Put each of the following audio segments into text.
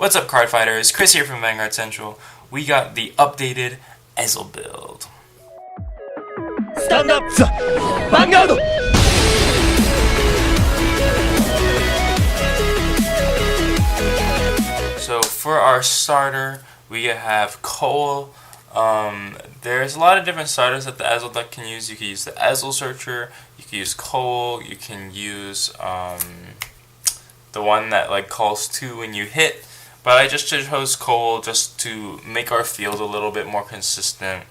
What's up, Cardfighters? Chris here from Vanguard Central. We got the updated Ezel build. Stand up, Vanguard! So for our starter, we have Cole. There's a lot of different starters that the Ezel deck can use. You can use the Ezel Searcher, you can use Cole, you can use the one that like calls 2 when you hit. But I just chose Cole just to make our field a little bit more consistent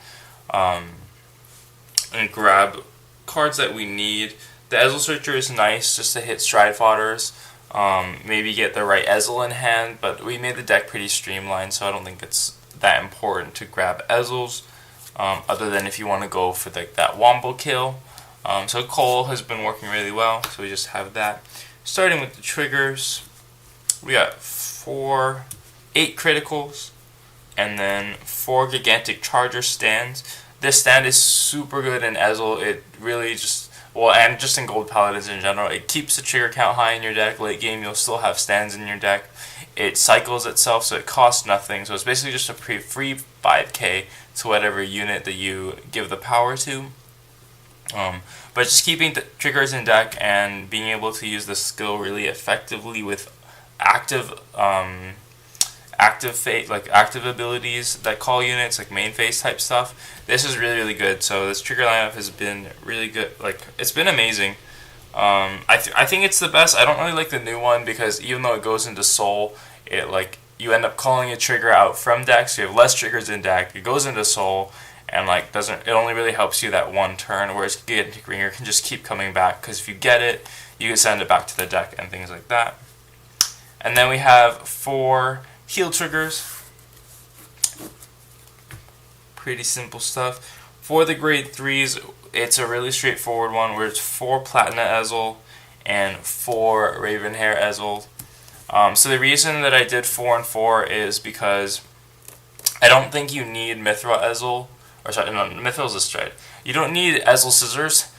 and grab cards that we need. The Ezel Searcher is nice just to hit Stride fodders, maybe get the right Ezel in hand, but we made the deck pretty streamlined, so I don't think it's that important to grab Ezels, other than if you want to go for that Wombo kill. So Cole has been working really well, so we just have that. Starting with the triggers, we got 8 criticals, and then 4 gigantic charger stands. This stand is super good in Ezel. It really and just in Gold Paladins in general, it keeps the trigger count high in your deck. Late game, you'll still have stands in your deck. It cycles itself, so it costs nothing. So it's basically just a free 5k to whatever unit that you give the power to. But just keeping the triggers in deck and being able to use the skill really effectively with active abilities that call units, like main phase type stuff. This is really, really good. So this trigger lineup has been really good. Like, it's been amazing. I think it's the best. I don't really like the new one because even though it goes into Soul, you end up calling a trigger out from deck, so you have less triggers in deck. It goes into Soul, and it only really helps you that one turn, whereas Gigantic Ringer can just keep coming back, because if you get it, you can send it back to the deck and things like that. And then we have 4 heal triggers. Pretty simple stuff. For the grade 3s, it's a really straightforward one where it's 4 Platina Ezel and 4 Ravenhair Ezel. So the reason that I did 4 and 4 is because I don't think you need Mithril Ezel. Or sorry, no, Mithril's a Stride. You don't need Ezel Scissors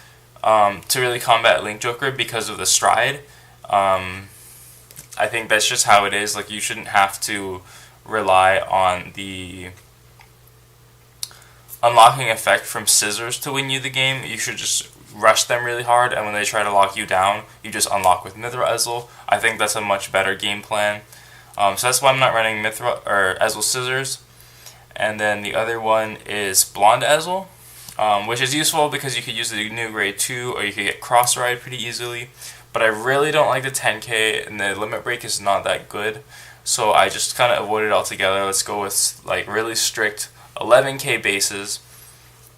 to really combat Link Joker because of the Stride. I think that's just how it is. Like, you shouldn't have to rely on the unlocking effect from Scissors to win you the game. You should just rush them really hard, and when they try to lock you down, you just unlock with Mithril Ezel. I think that's a much better game plan. So that's why I'm not running Mithril or Ezel Scissors. And then the other one is Blonde Ezel, which is useful because you could use the new grade 2, or you could get Cross Ride pretty easily. But I really don't like the 10k, and the limit break is not that good. So I just kind of avoided altogether. Let's go with like really strict 11k bases.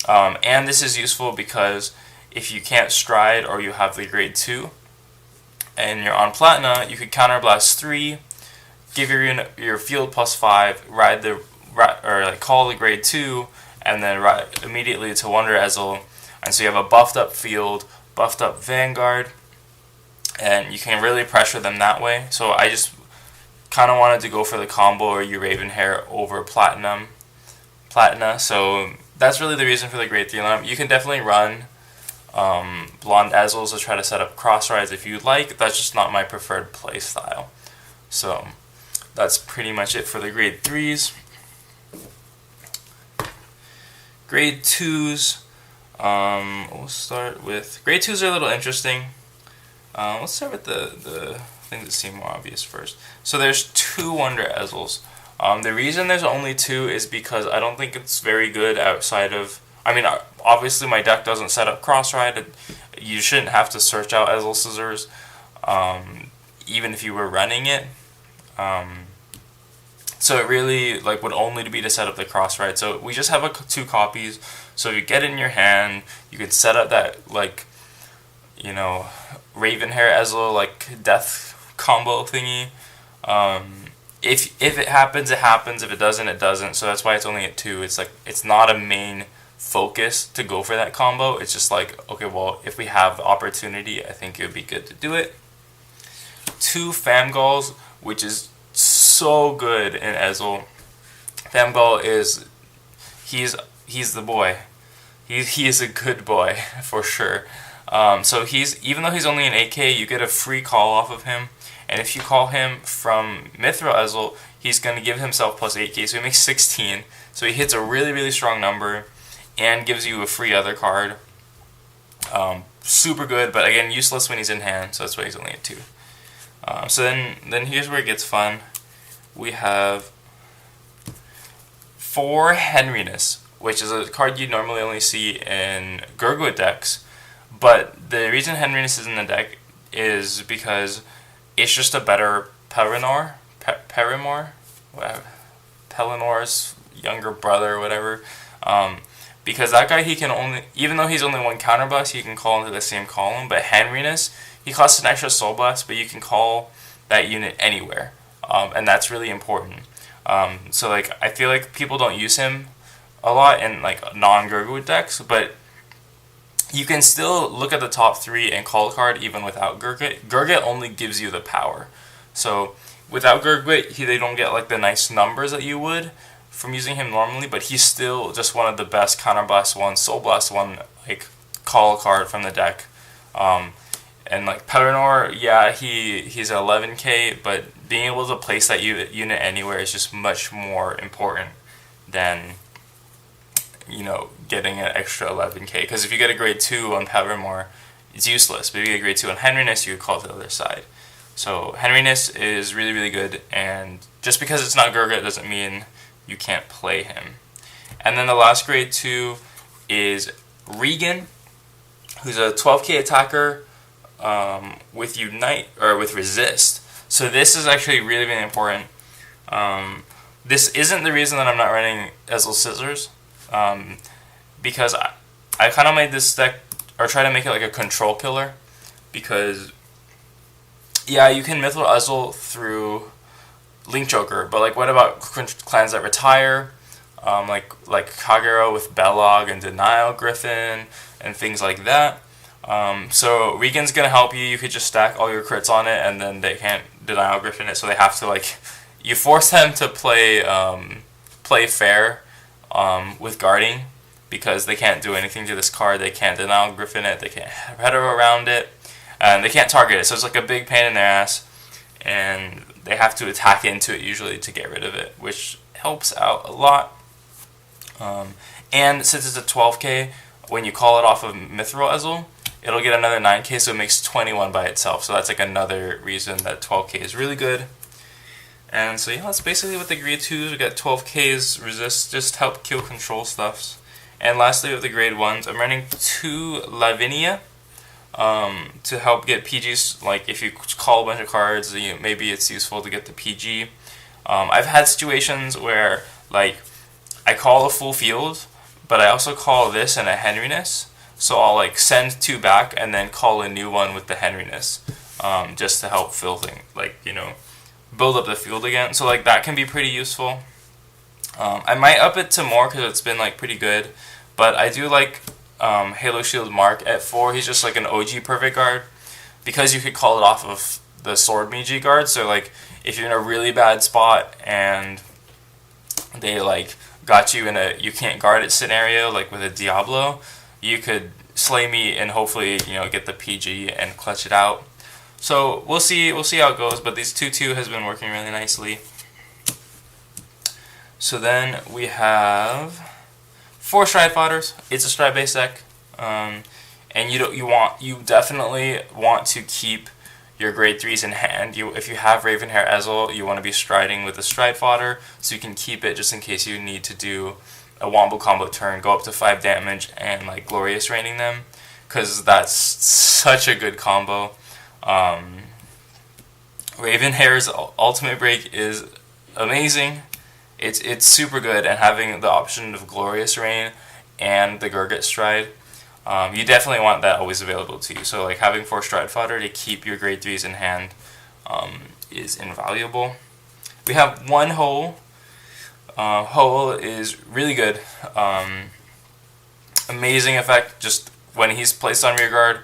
And this is useful because if you can't Stride or you have the grade 2 and you're on Platina, you could Counterblast 3, give your field +5, call the grade 2, and then ride immediately to Wonder Ezel, and so you have a buffed up field, buffed up Vanguard, and you can really pressure them that way. So I just kind of wanted to go for the combo or you Ravenhair over Platina. So that's really the reason for the grade 3 lineup. You can definitely run Blonde Ezels to try to set up cross rides if you'd like. That's just not my preferred play style. So that's pretty much it for the grade 3s. Grade 2s, we'll start with... Grade 2s are a little interesting. Let's start with the things that seem more obvious first. So there's 2 Wonder Ezels. The reason there's only 2 is because I don't think it's very good outside of... I mean, obviously my deck doesn't set up Cross-Ride. You shouldn't have to search out Ezel Scissors, even if you were running it. So it really would only be to set up the cross ride. So we just have 2 copies. So if you get it in your hand, you could set up that Ravenhair Ezel death combo thingy. If it happens, it happens. If it doesn't, it doesn't. So that's why it's only at 2. It's not a main focus to go for that combo. It's just okay, well, if we have the opportunity, I think it would be good to do it. 2 Famgulls, which is so good in Ezel. Famgull he's the boy. He is a good boy for sure. So even though he's only an 8k, you get a free call off of him, and if you call him from Mithril Ezel, he's going to give himself plus 8k, so he makes 16. So he hits a really, really strong number and gives you a free other card. Super good, but again, useless when he's in hand, so that's why he's only at 2. So then here's where it gets fun. We have 4 Henriness, which is a card you normally only see in Gurgwit decks. But the reason Henriness is in the deck is because it's just a better Pelennor, Pellennor's younger brother or whatever. Because that guy, he can only, even though he's only 1 counterblast, he can call into the same column. But Henriness, he costs an extra Soul Blast, but you can call that unit anywhere. And that's really important. So like, I feel like people don't use him a lot in like non-Gurgwit decks, but you can still look at the top 3 and call a card even without Gergich. Gergich only gives you the power. So without Gergich, they don't get like the nice numbers that you would from using him normally, but he's still just one of the best Counterblast 1, Soul Blast 1, like, call card from the deck. And like Pelennor, yeah, he's 11k, but being able to place that unit anywhere is just much more important than, you know, getting an extra 11k. Because if you get a grade 2 on Pelennor, it's useless. But if you get a grade 2 on Henriness, you would call it to the other side. So Henriness is really, really good, and just because it's not Gergich doesn't mean you can't play him. And then the last grade 2 is Regan, who's a 12k attacker with Unite, or with Resist. So this is actually really, really important. This isn't the reason that I'm not running Ezel Scissors, because I kind of made this deck, or try to make it like a control killer, because yeah, you can Mithril Ezel through Link Joker, but like, what about clans that retire, like Kagero with Belog and Denial Griffin and things like that. So Regan's gonna help you. You could just stack all your crits on it, and then they can't Denial Griffin it, so they have to, like, you force them to play fair with guarding, because they can't do anything to this card. They can't Denial Griffin it, they can't Hetero around it, and they can't target it, so it's like a big pain in their ass, and they have to attack into it usually to get rid of it, which helps out a lot. And since it's a 12k, when you call it off of Mithril Ezel, it'll get another 9k, so it makes 21 by itself. So that's like another reason that 12k is really good. And so yeah, that's basically what the grade 2s. We got 12k's resist, just help kill control stuffs. And lastly, with the grade 1s, I'm running 2 Lavinia to help get PGs. Like, if you call a bunch of cards, maybe it's useful to get the PG. I've had situations where, like, I call a full field, but I also call this and a Henriness. So I'll like send 2 back and then call a new one with the Henriness, just to help fill things, like, you know, build up the field again. So like, that can be pretty useful. I might up it to more because it's been like pretty good, but I do like Halo Shield Mark at 4. He's just like an OG perfect guard, because you could call it off of the Sword Magi guard. So like, if you're in a really bad spot and they like got you in a you can't guard it scenario, like with a Diablo, you could slay me and hopefully, you know, get the PG and clutch it out. So we'll see how it goes, but these 2-2 has been working really nicely. So then we have 4 Stride Fighters. It's a Stride based deck, and you definitely want to keep your grade 3s in hand. If you have Ravenhair Ezel, you want to be striding with a Stride Fodder, so you can keep it just in case you need to do a Wombo combo turn, go up to 5 damage, and like Glorious Raining them, because that's such a good combo. Ravenhair's Ultimate Break is amazing. It's super good, and having the option of Glorious Rain and the Gergich Stride, you definitely want that always available to you. So like, having 4 Stride Fodder to keep your grade 3s in hand is invaluable. We have 1 Hole. Hole is really good. Amazing effect, just when he's placed on rear guard,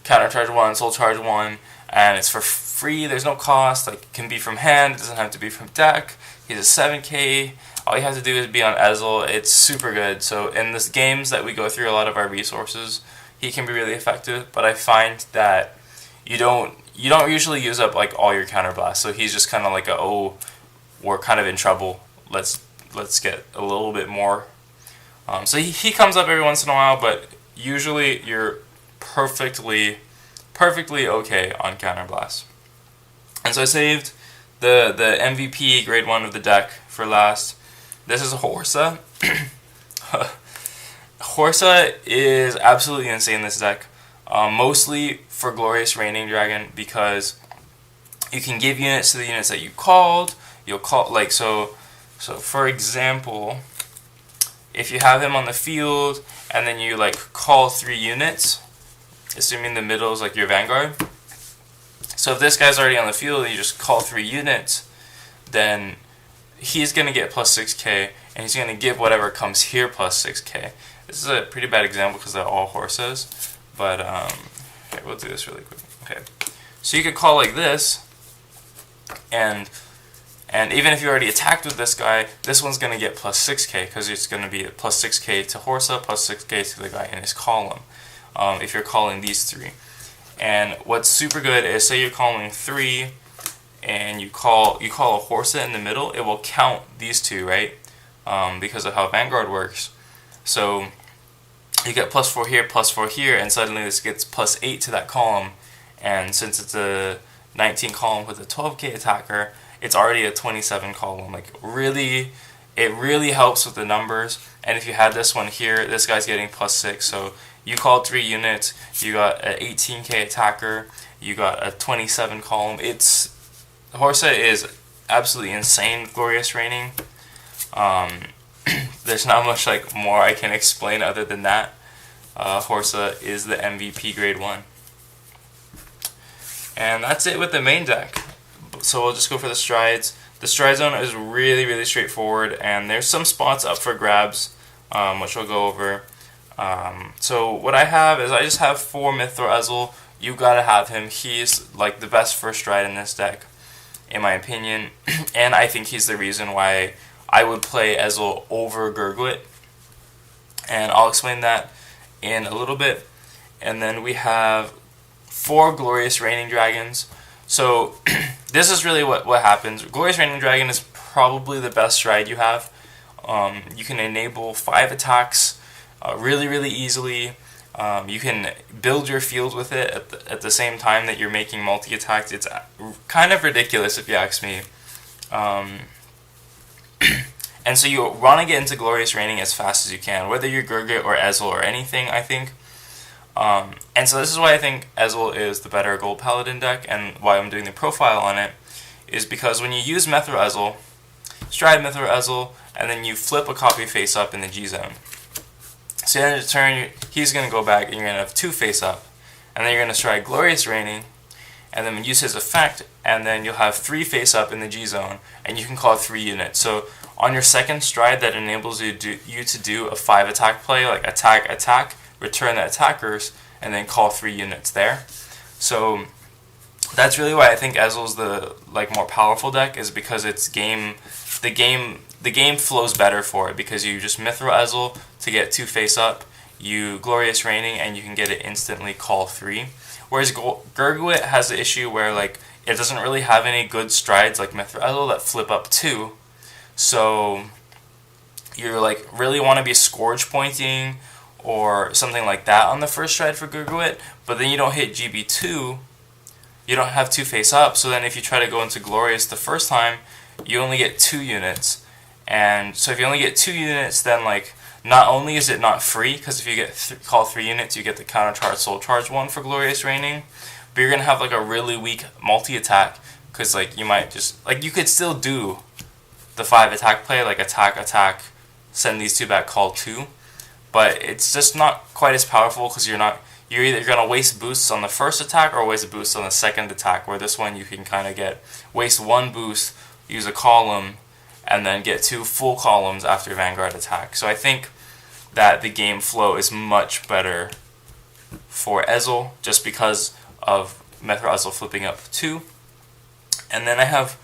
counter charge 1, soul charge 1, and it's for free, there's no cost. Like, it can be from hand, it doesn't have to be from deck. He's a 7k, all you have to do is be on Ezel. It's super good. So in the games that we go through a lot of our resources, he can be really effective, but I find that you don't usually use up like all your counterblast. So he's just kind of like oh, we're kind of in trouble. Let's get a little bit more. So he comes up every once in a while, but usually you're perfectly okay on counterblast. And so I saved the MVP grade 1 of the deck for last. This is a Horsa. Horsa is absolutely insane in this deck. Mostly for Glorious Reigning Dragon, because you can give units to the units that you called. You'll call like so for example, if you have him on the field and then you like call 3 units, assuming the middle is like your Vanguard. So if this guy's already on the field and you just call 3 units, then he's going to get plus 6k, and he's going to give whatever comes here plus 6k. This is a pretty bad example because they're all Horsas, but okay, we'll do this really quick. Okay, so you could call like this, and even if you already attacked with this guy, this one's going to get plus 6k because it's going to be plus 6k to Horsa, plus 6k to the guy in his column, if you're calling these 3. And what's super good is, say you're calling 3, and you call a Horsa in the middle, it will count these 2, right? Because of how Vanguard works. So you get plus 4 here, and suddenly this gets plus 8 to that column. And since it's a 19 column with a 12k attacker, it's already a 27 column. Like it really helps with the numbers. And if you had this one here, this guy's getting plus 6. So you called 3 units, you got an 18k attacker, you got a 27 column. Horsa is absolutely insane, Glorious Reigning. There's not much like more I can explain other than that. Horsa is the MVP grade 1. And that's it with the main deck. So we'll just go for the strides. The stride zone is really straightforward, and there's some spots up for grabs, which we'll go over. So what I have is I just have 4 Mithril Ezel. You gotta have him. He's like the best first stride in this deck, in my opinion, and I think he's the reason why I would play Ezel over Gergich, and I'll explain that in a little bit. And then we have 4 Glorious Reigning Dragons. So this is really what happens. Glorious Reigning Dragon is probably the best stride you have. You can enable 5 attacks really easily. You can build your field with it at the same time that you're making multi-attacks. It's kind of ridiculous if you ask me. And so you want to get into Glorious Reigning as fast as you can, whether you're Gergich or Ezel or anything, I think. And so this is why I think Ezel is the better Gold Paladin deck, and why I'm doing the profile on it, is because when you use Mithril Ezel, Stride Mithril Ezel, and then you flip a copy face up in the G zone. So at the end of the turn, he's going to go back, and you're going to have 2 face up, and then you're going to stride Glorious Reigning, and then use his effect, and then you'll have 3 face up in the G zone, and you can call 3 units. So on your second stride, that enables you to do a 5 attack play, like attack, return the attackers, and then call 3 units there. So that's really why I think Ezel's the more powerful deck, is because the game flows better for it, because you just Mithril Ezel to get 2 face up, you Glorious Reigning, and you can get it instantly call 3. Whereas Gergich has the issue where it doesn't really have any good strides like Mithril Ezel that flip up 2. So you really want to be Scourge pointing or something like that on the first stride for Gergich, but then you don't hit GB2, you don't have 2 face up, so then if you try to go into Glorious the first time, you only get 2 units. And so if you only get 2 units, then not only is it not free, because if you get call 3 units, you get the countercharge soul charge 1 for Glorious Reigning, but you're gonna have a really weak multi-attack, because you might just you could still do the 5 attack play, attack, send these 2 back, call 2, but it's just not quite as powerful, because you're either gonna waste boosts on the first attack or waste boosts on the second attack, where this one you can kind of waste 1 boost, use a column, and then get 2 full columns after Vanguard attack. So I think that the game flow is much better for Ezel, just because of Mithril Ezel flipping up 2. And then I have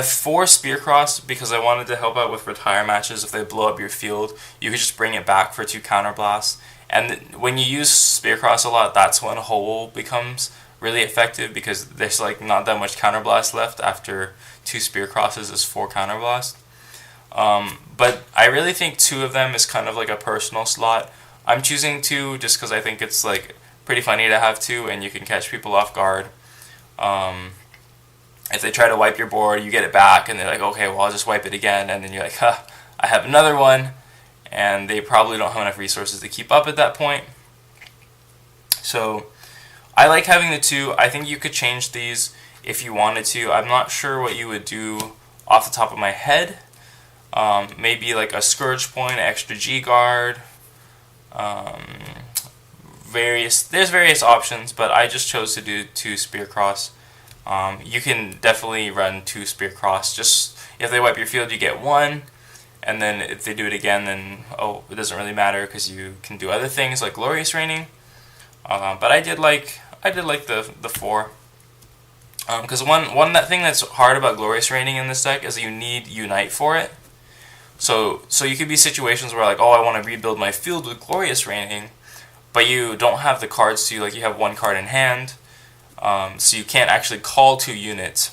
4 Spearcross, because I wanted to help out with retire matches. If they blow up your field, you could just bring it back for 2 counterblasts. And when you use Spearcross a lot, that's when Hole becomes really effective because there's like not that much counterblast left after 2 spear crosses is 4 counterblast. But I really think 2 of them is kind of like a personal slot. I'm choosing 2 just because I think it's like pretty funny to have 2 and you can catch people off guard. If they try to wipe your board, you get it back and they're like, okay, well I'll just wipe it again, and then you're like, huh, I have another one, and they probably don't have enough resources to keep up at that point. So I like having the 2. I think you could change these if you wanted to. I'm not sure what you would do off the top of my head. Maybe like a Scourge Point, extra G guard. There's various options, but I just chose to do 2 Spear Cross. You can definitely run 2 Spear Cross. Just if they wipe your field, you get 1, and then if they do it again, then it doesn't really matter because you can do other things like Glorious Raining. But I did like the 4. Because one that thing that's hard about Glorious Raining in this deck is you need Unite for it. So you could be situations where like, oh, I want to rebuild my field with Glorious Raining, but you don't have the cards to, like you have 1 card in hand, so you can't actually call 2 units.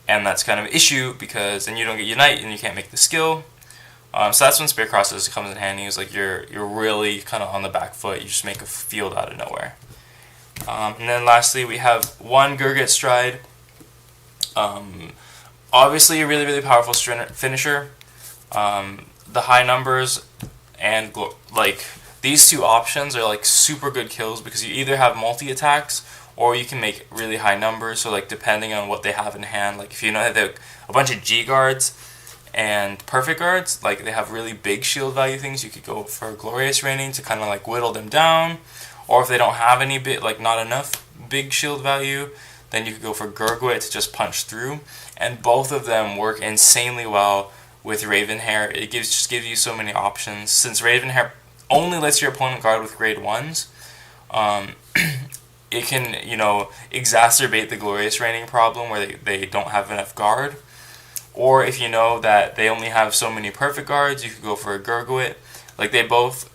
And that's kind of an issue because then you don't get Unite and you can't make the skill. So that's when Spear Crosses comes in handy. It's like you're really kind of on the back foot. You just make a field out of nowhere. And then lastly, we have 1 Gergich Stride. Obviously, a really, really powerful finisher. The high numbers and like these 2 options are like super good kills because you either have multi-attacks or you can make really high numbers. So like depending on what they have in hand, like if you know they have a bunch of G guards and perfect guards, like they have really big shield value things, you could go for Glorious Raining to kind of like whittle them down. Or if they don't have any not enough big shield value, then you could go for Gergich to just punch through. And both of them work insanely well with Ravenhair. It just gives you so many options. Since Ravenhair only lets your opponent guard with grade 1s, it can, exacerbate the Glorious Raining problem where they don't have enough guard. Or if you know that they only have so many perfect guards, you could go for a Gergich. Like they both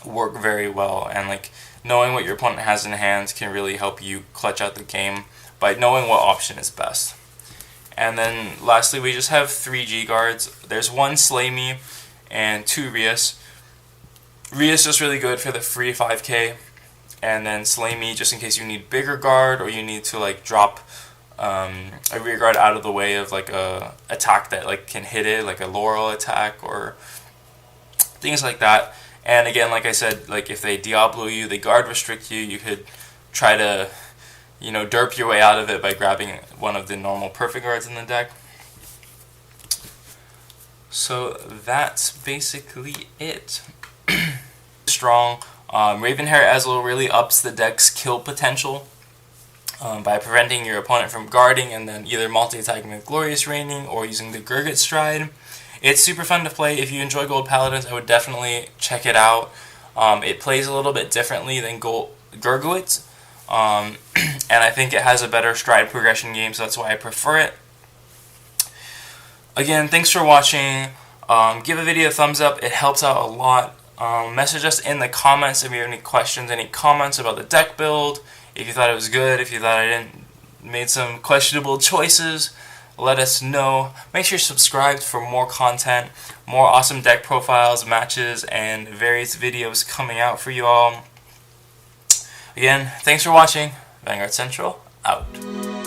work very well, and like knowing what your opponent has in hand can really help you clutch out the game by knowing what option is best. And then lastly, we just have 3 G guards. There's 1 Slay Me and 2 Rias. Rias just really good for the free 5k, and then Slay Me just in case you need bigger guard or you need to like drop a rear guard out of the way of like a attack that like can hit it, like a Laurel attack or things like that. And again, like I said, like if they Diablo you, they guard restrict you, you could try to, derp your way out of it by grabbing one of the normal perfect guards in the deck. So that's basically it. Strong. Ravenhair Ezel really ups the deck's kill potential by preventing your opponent from guarding and then either multi-attacking with Glorious Raining or using the Gergich Stride. It's super fun to play. If you enjoy Gold Paladins, I would definitely check it out. It plays a little bit differently than Gergich, and I think it has a better stride progression game, so that's why I prefer it. Again, thanks for watching. Give a video a thumbs up. It helps out a lot. Message us in the comments if you have any questions, any comments about the deck build. If you thought it was good, if you thought I made some questionable choices, let us know. Make sure you're subscribed for more content, more awesome deck profiles, matches, and various videos coming out for you all. Again, thanks for watching. Vanguard Central, out.